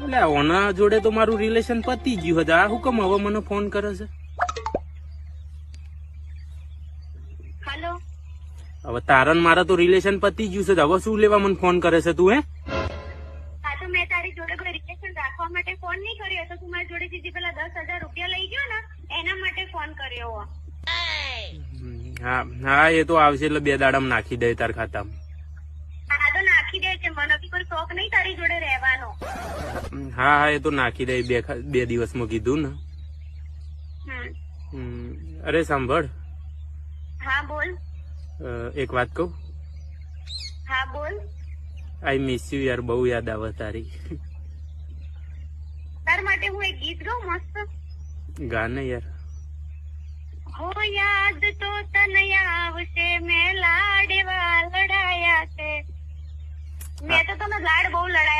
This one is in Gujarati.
એટલે ઓના જોડે તો મારું રિલેશન પતી ગયું હતું. આ હુકમ હવે મને ફોન કરે છે? હેલો. હવે તારન મારા તો રિલેશન પતી ગયું છે. હવે શું લેવા મને ફોન કરે છે તું? હા તો મેં તારી જોડે કોઈ રિલેશન રાખવા માટે ફોન નહીં કર્યો. તો તું મારી જોડેથી જે પેલા 10,000 રૂપિયા લઈ ગયો ને એના માટે ફોન કર્યો. હા હા, એ તો આવશે એટલે 2 દાડામાં નાખી દે તાર ખાતામાં. હા તો નાખી દે છે. મને બી કોઈ શોખ નહીં તારી જોડે રહેવાનો. હા હા, એ તો નાખી દે. 2 દિવસમાં કીધું ને. અરે સાંભળ. હા બોલ. એક વાત કહું? હા બોલ. આઈ મિસ યુ યાર. બહુ યાદ આવે તારી. તાર માટે હું એક ગીત ગાઉં મસ્ત? ગાને યાર. હો યાદ તો તને આવશે મેં લાડવા લડાયા છે. મેં તો તને લાડ બહુ લડાયા.